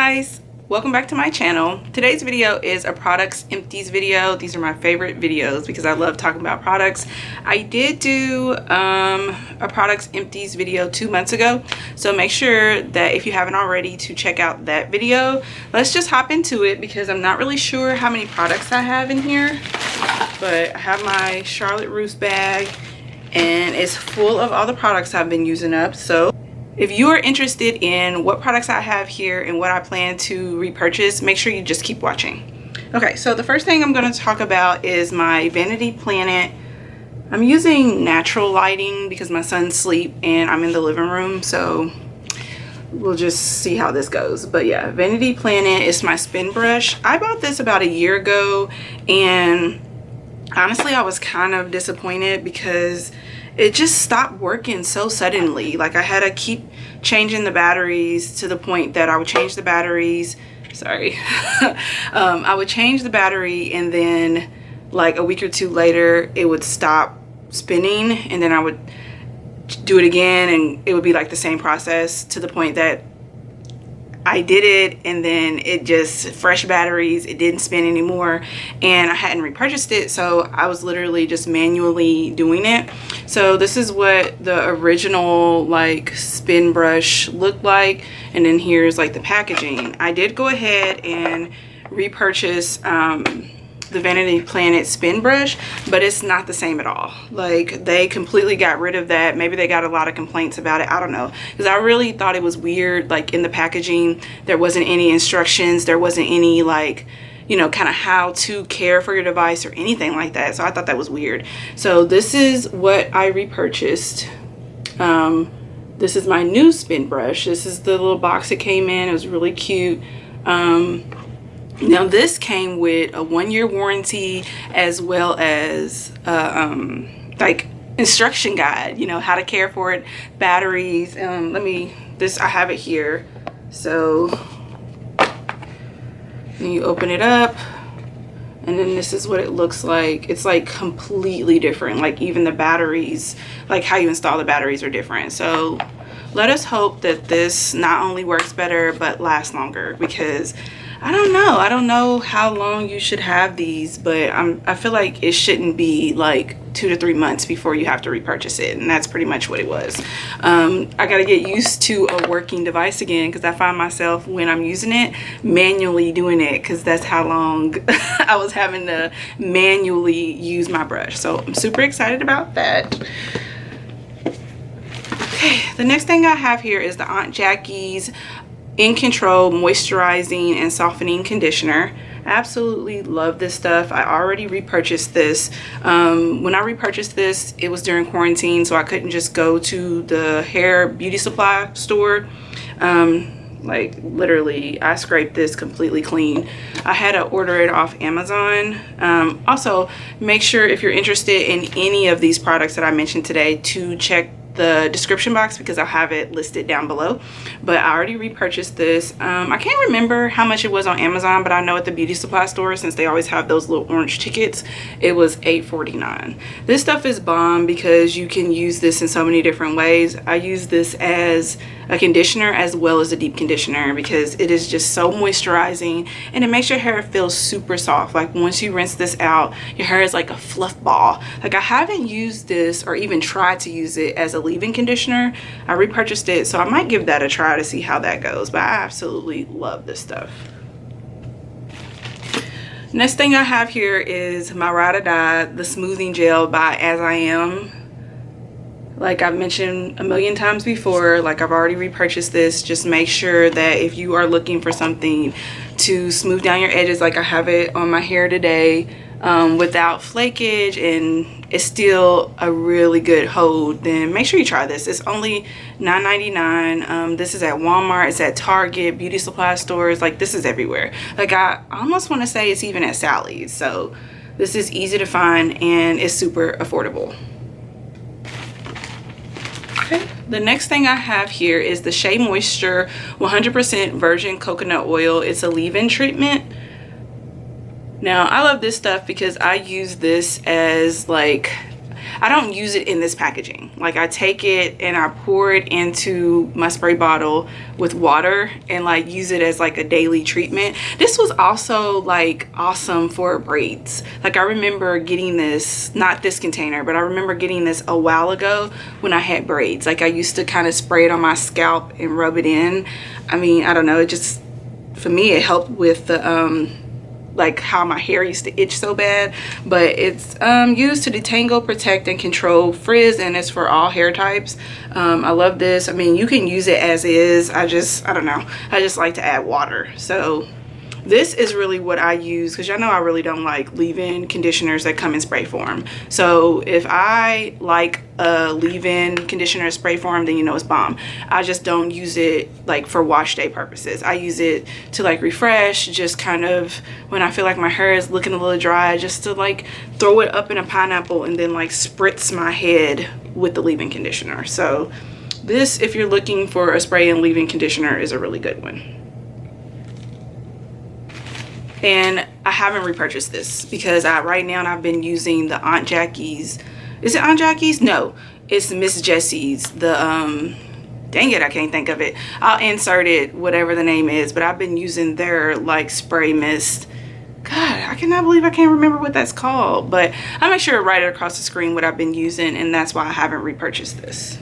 guys, welcome back to my channel. Today's video is a products empties video. These are my favorite videos because I love talking about products. I did do a products empties video 2 months ago, so make sure that if you haven't already to check out that video. Let's just hop into it because I'm not really sure how many products I have in here, but I have my Charlotte Russe bag and it's full of all the products I've been using up. So if you are interested in what products I have here and what I plan to repurchase, make sure you just keep watching. Okay, so the first thing I'm going to talk about is my Vanity Planet. I'm using natural lighting because my son's asleep and I'm in the living room, so we'll just see how this goes. But yeah, Vanity Planet is my spin brush. I bought this about a year ago and honestly I was kind of disappointed because it just stopped working so suddenly. Like I had to keep changing the batteries to the point that I would change the batteries, sorry. I would change the battery and then like a week or two later it would stop spinning, and then I would do it again and it would be like the same process to the point that I did it and then it just fresh batteries, it didn't spin anymore, and I hadn't repurchased it, so I was literally just manually doing it. So this is what the original like spin brush looked like, and then here's like the packaging. I did go ahead and repurchase the Vanity Planet spin brush, but it's not the same at all. Like they completely got rid of that. Maybe they got a lot of complaints about it, I don't know, because I really thought it was weird. Like in the packaging there wasn't any instructions, there wasn't any like, you know, kind of how to care for your device or anything like that, so I thought that was weird. So this is what I repurchased. This is my new spin brush. This is the little box it came in. It was really cute. Now this came with a 1-year warranty as well as like instruction guide, you know, how to care for it, batteries. I have it here. So then you open it up and then this is what it looks like. It's like completely different. Like even the batteries, like how you install the batteries are different. So let us hope that this not only works better but lasts longer, because I don't know how long you should have these, but I feel like it shouldn't be like 2 to 3 months before you have to repurchase it, and that's pretty much what it was. I gotta get used to a working device again, because I find myself when I'm using it manually doing it, because that's how long I was having to manually use my brush. So I'm super excited about that. Okay, the next thing I have here is the Aunt Jackie's In Control Moisturizing and Softening Conditioner. I absolutely love this stuff. I already repurchased this. When I repurchased this, it was during quarantine, so I couldn't just go to the hair beauty supply store. Like literally, I scraped this completely clean. I had to order it off Amazon. Also, make sure if you're interested in any of these products that I mentioned today to check the description box, because I'll have it listed down below. But I already repurchased this. I can't remember how much it was on Amazon, but I know at the beauty supply store, since they always have those little orange tickets, it was $8.49. This stuff is bomb because you can use this in so many different ways. I use this as a conditioner as well as a deep conditioner because it is just so moisturizing and it makes your hair feel super soft. Like once you rinse this out, your hair is like a fluff ball. Like I haven't used this or even tried to use it as a leave-in conditioner. I repurchased it, so I might give that a try to see how that goes, but I absolutely love this stuff. Next thing I have here is my Ride or Die, the smoothing gel by As I Am. Like I've mentioned a million times before, like I've already repurchased this. Just make sure that if you are looking for something to smooth down your edges, like I have it on my hair today, without flakage, and it's still a really good hold, then make sure you try this. It's only $9.99. This is at Walmart, it's at Target, beauty supply stores, like this is everywhere. Like I almost want to say it's even at Sally's. So this is easy to find and it's super affordable. Okay, the next thing I have here is the Shea Moisture 100% virgin coconut oil. It's a leave-in treatment. Now I love this stuff because I use this as like I don't use it in this packaging. Like I take it and I pour it into my spray bottle with water and like use it as like a daily treatment. This was also like awesome for braids. Like I remember getting this, not this container, but I remember getting this a while ago when I had braids. Like I used to kind of spray it on my scalp and rub it in. I mean, I don't know, it just, for me, it helped with the like how my hair used to itch so bad. But it's used to detangle, protect, and control frizz, and it's for all hair types. I love this. I mean, you can use it as is. I don't know, I just like to add water. So this is really what I use, because y'all know I really don't like leave-in conditioners that come in spray form. So if I like a leave-in conditioner spray form, then you know it's bomb. I just don't use it like for wash day purposes. I use it to like refresh, just kind of when I feel like my hair is looking a little dry, just to like throw it up in a pineapple and then like spritz my head with the leave-in conditioner. So this, if you're looking for a spray and leave-in conditioner, is a really good one. And I haven't repurchased this because right now I've been using the Aunt Jackie's. Is it Aunt Jackie's? No, it's Miss Jessie's. The dang it, I can't think of it. I'll insert it, whatever the name is, but I've been using their like spray mist. God, I cannot believe I can't remember what that's called, but I'll make sure to write it across the screen what I've been using, and that's why I haven't repurchased this.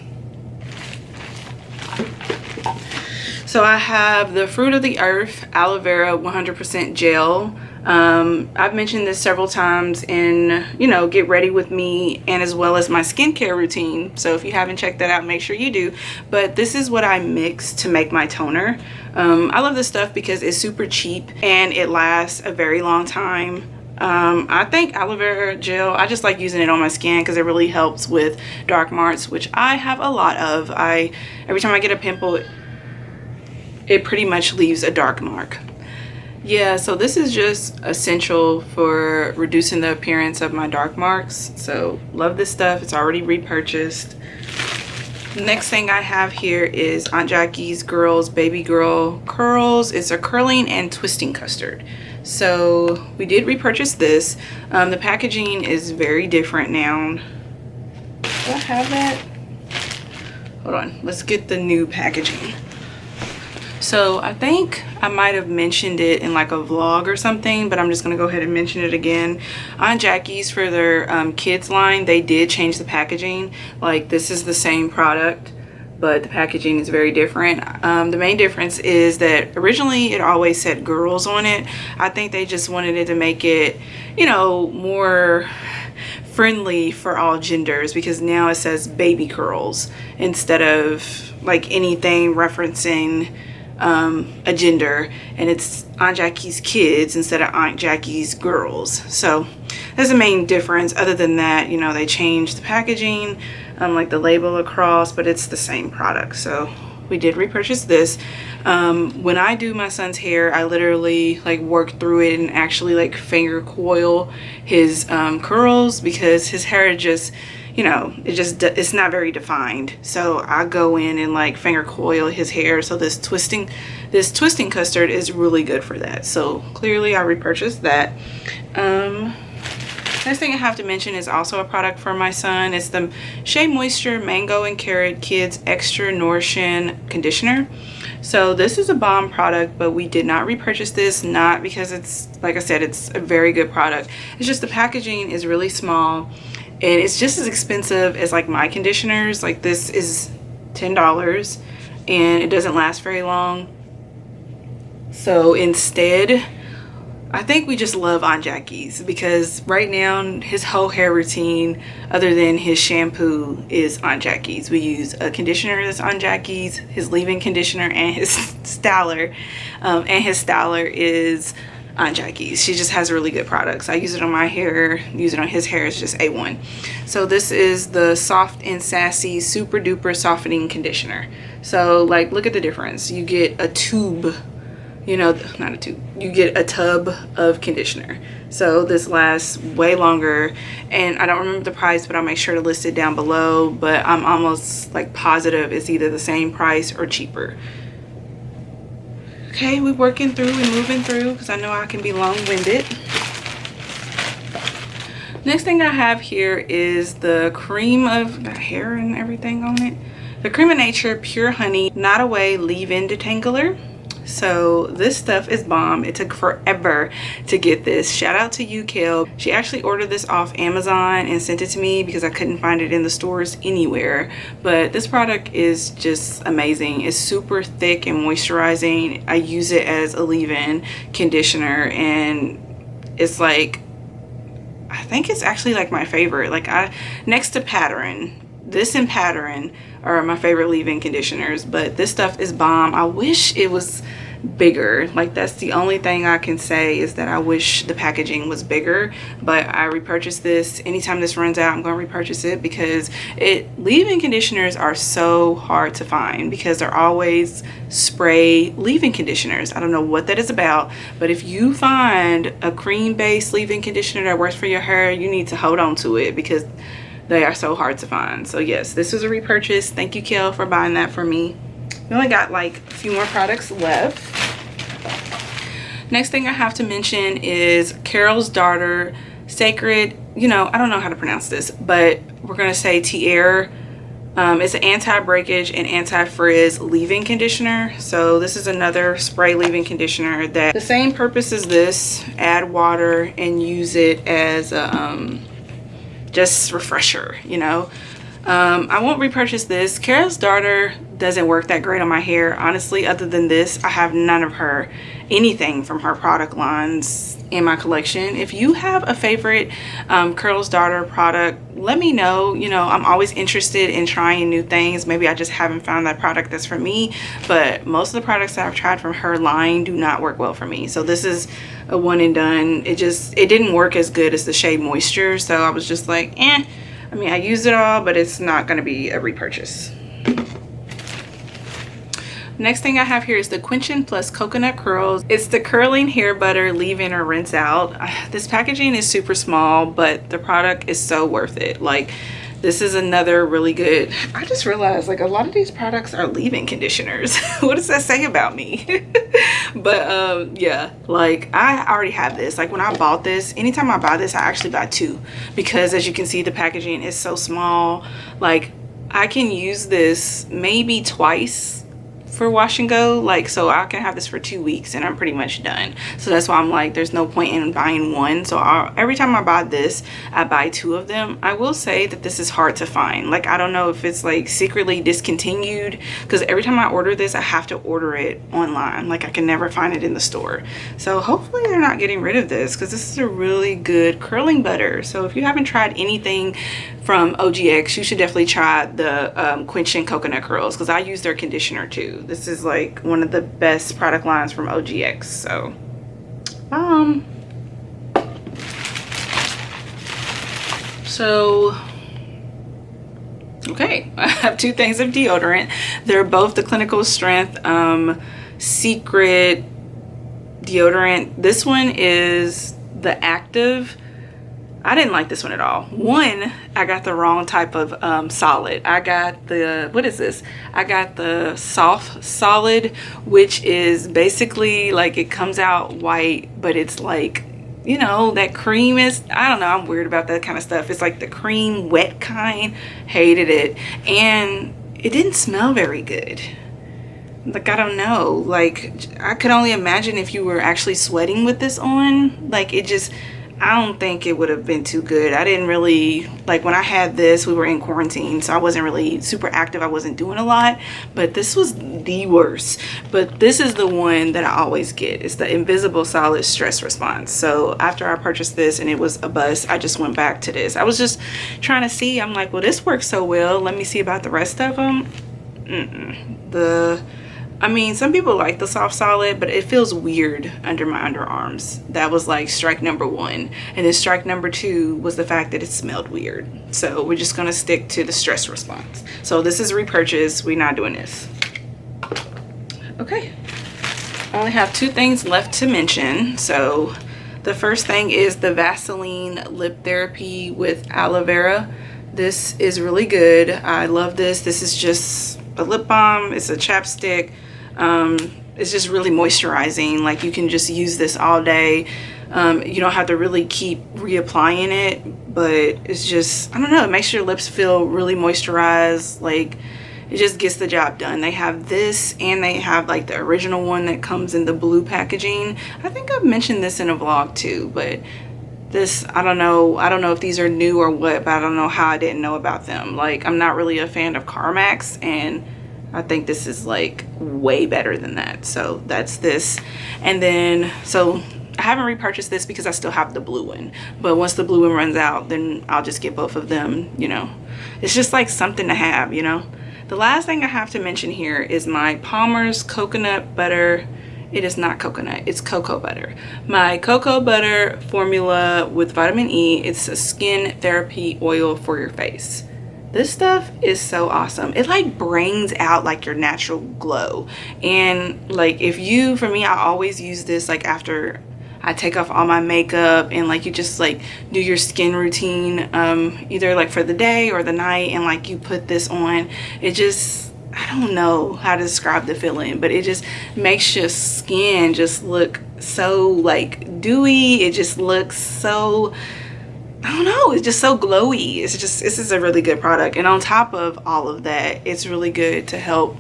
So I have the Fruit of the Earth Aloe Vera 100% gel. I've mentioned this several times in, you know, Get Ready With Me, and as well as my skincare routine. So if you haven't checked that out, make sure you do. But this is what I mix to make my toner. I love this stuff because it's super cheap and it lasts a very long time. I think aloe vera gel, I just like using it on my skin because it really helps with dark marks, which I have a lot of. Every time I get a pimple, it pretty much leaves a dark mark. Yeah, so this is just essential for reducing the appearance of my dark marks. So love this stuff. It's already repurchased. Next thing I have here is Aunt Jackie's Girls Baby Girl Curls. It's a curling and twisting custard. So we did repurchase this. The packaging is very different now. Do I have that? Hold on, let's get the new packaging. So I think I might have mentioned it in like a vlog or something, but I'm just gonna go ahead and mention it again. Aunt Jackie's, for their kids line, they did change the packaging. Like this is the same product, but the packaging is very different. The main difference is that originally it always said girls on it. I think they just wanted it to make it, you know, more friendly for all genders, because now it says baby curls instead of like anything referencing a gender, and it's Aunt Jackie's kids instead of Aunt Jackie's girls. So that's the main difference. Other than that, you know, they changed the packaging, like the label across, but it's the same product. So we did repurchase this. When I do my son's hair, I literally like work through it and actually like finger coil his curls, because his hair just, you know, it's not very defined. So I go in and like finger coil his hair. So this twisting custard is really good for that. So clearly I repurchased that. Next thing I have to mention is also a product for my son. It's the Shea Moisture Mango and Carrot Kids Extra Nourishing Conditioner. So this is a bomb product, but we did not repurchase this, not because it's, like I said, it's a very good product. It's just the packaging is really small, and it's just as expensive as like my conditioners. Like this is $10 and it doesn't last very long. So instead, I think we just love Aunt Jackie's, because right now his whole hair routine, other than his shampoo, is Aunt Jackie's. We use a conditioner that's Aunt Jackie's, his leave-in conditioner, and his styler. And his styler is Aunt Jackie's. She just has really good products. I use it on my hair, use it on his hair. It's just A1. So this is the Soft and Sassy Super Duper Softening Conditioner. So like, look at the difference. You get a tube, you know, not a tube, you get a tub of conditioner. So this lasts way longer, and I don't remember the price, but I'll make sure to list it down below. But I'm almost like positive it's either the same price or cheaper. Okay, we're working through and moving through, because I know I can be long-winded. Next thing I have here is the cream of the hair and everything on it. The Cream of Nature Pure Honey Not Away Leave-In Detangler. So this stuff is bomb. It took forever to get this. Shout out to you, Kel. She actually ordered this off Amazon and sent it to me because I couldn't find it in the stores anywhere. But this product is just amazing. It's super thick and moisturizing. I use it as a leave-in conditioner, and it's like, I think it's actually like my favorite. Like, next to Pattern, this and Pattern are my favorite leave-in conditioners, but this stuff is bomb. I wish it was bigger. Like, that's the only thing I can say, is that I wish the packaging was bigger. But I repurchased this. Anytime this runs out, I'm going to repurchase it, because leave-in conditioners are so hard to find, because they're always spray leave-in conditioners. I don't know what that is about, but if you find a cream-based leave-in conditioner that works for your hair, you need to hold on to it, because they are so hard to find. So yes, this was a repurchase. Thank you, Kel, for buying that for me. We only got like a few more products left. Next thing I have to mention is KURLS Daughter Sacred, I don't know how to pronounce this, but we're gonna say Tier. It's an anti-breakage and anti-frizz leave-in conditioner. So this is another spray leave-in conditioner that the same purpose as this. Add water and use it as a just refresher, I won't repurchase this. KURLS Daughter doesn't work that great on my hair, honestly. Other than this, I have none of anything from her product lines in my collection. If you have a favorite KURLS Daughter product, let me know. I'm always interested in trying new things. Maybe I just haven't found that product that's for me, but most of the products that I've tried from her line do not work well for me. So this is a one and done. It didn't work as good as the Shea Moisture, so I was just like, I mean, I use it all, but it's not going to be a repurchase. Next thing I have here is the Quenching Plus Coconut Curls. It's the curling hair butter leave-in or rinse out. This packaging is super small, but the product is so worth it. Like, this is another really good. I just realized, like, a lot of these products are leave-in conditioners. What does that say about me? But yeah, like, I already have this. Like, when I bought this, anytime I buy this, I actually buy two, because as you can see, the packaging is so small. Like, I can use this maybe twice for wash and go, like, so I can have this for 2 weeks and I'm pretty much done. So that's why I'm like, there's no point in buying one. So every time I buy this, I buy two of them. I will say that this is hard to find. Like, I don't know if it's like secretly discontinued, because every time I order this, I have to order it online. Like, I can never find it in the store. So hopefully they're not getting rid of this, because this is a really good curling butter. So if you haven't tried anything from OGX, you should definitely try the Quenching Coconut Curls, because I use their conditioner too. This is like one of the best product lines from OGX. So okay, I have two things of deodorant. They're both the Clinical Strength Secret deodorant. This one is the active. I didn't like this one at all. One, I got the wrong type of solid. I got the, what is this? I got the soft solid, which is basically like, it comes out white, but it's like, that cream is, I don't know, I'm weird about that kind of stuff. It's like the cream wet kind. Hated it. And it didn't smell very good. Like, I don't know. Like, I could only imagine if you were actually sweating with this on. Like, it just, I don't think it would have been too good. I didn't really, like, when I had this, we were in quarantine, so I wasn't really super active. I wasn't doing a lot, but this was the worst. But this is the one that I always get. It's the Invisible Solid Stress Response. So after I purchased this and it was a bust, I just went back to this. I was just trying to see. I'm like, well, this works so well. Let me see about the rest of them. I mean, some people like the soft solid, but it feels weird under my underarms. That was like strike number one. And then strike number two was the fact that it smelled weird. So we're just gonna stick to the stress response. So this is repurchase. We're not doing this. Okay. I only have two things left to mention. So the first thing is the Vaseline Lip Therapy with Aloe Vera. This is really good. I love this. This is just a lip balm. It's a chapstick. It's just really moisturizing. Like, you can just use this all day. You don't have to really keep reapplying it, but it's just, I don't know, it makes your lips feel really moisturized. Like, it just gets the job done. They have this, and they have like the original one that comes in the blue packaging. I think I've mentioned this in a vlog too, but this, I don't know if these are new or what, but I don't know how I didn't know about them. Like, I'm not really a fan of Carmax, and I think this is like way better than that. So that's this. And then, so I haven't repurchased this because I still have the blue one, but once the blue one runs out, then I'll just get both of them. You know, it's just like something to have, you know. The last thing I have to mention here is my Palmer's coconut butter. It is not coconut, it's cocoa butter. My cocoa butter formula with vitamin E. It's a skin therapy oil for your face. This stuff is so awesome. It like brings out like your natural glow. And like, if you, for me, I always use this like after I take off all my makeup, and like you just like do your skin routine, either like for the day or the night, and like you put this on. It just, I don't know how to describe the feeling, but it just makes your skin just look so like dewy. It just looks so, I don't know, it's just so glowy. It's just, this is a really good product. And on top of all of that, it's really good to help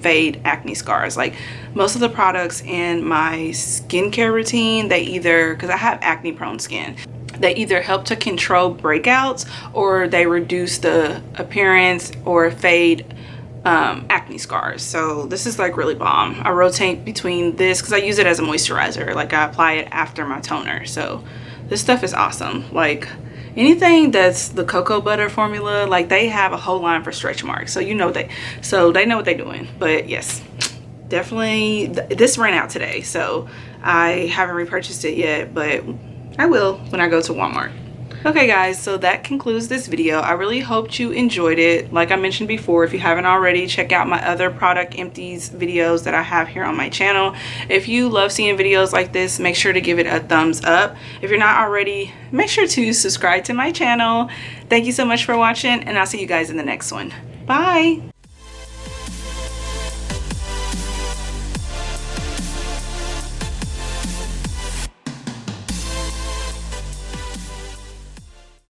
fade acne scars. Like, most of the products in my skincare routine, they either, because I have acne prone skin, they either help to control breakouts, or they reduce the appearance or fade acne scars. So this is like really bomb. I rotate between this because I use it as a moisturizer. Like, I apply it after my toner. So this stuff is awesome. Like, anything that's the cocoa butter formula, like, they have a whole line for stretch marks. So you know, they know what they're doing. But yes, definitely this ran out today, so I haven't repurchased it yet, but I will when I go to Walmart. Okay guys, so that concludes this video. I really hoped you enjoyed it. Like I mentioned before, if you haven't already, check out my other product empties videos that I have here on my channel. If you love seeing videos like this, make sure to give it a thumbs up. If you're not already, make sure to subscribe to my channel. Thank you so much for watching, and I'll see you guys in the next one. Bye.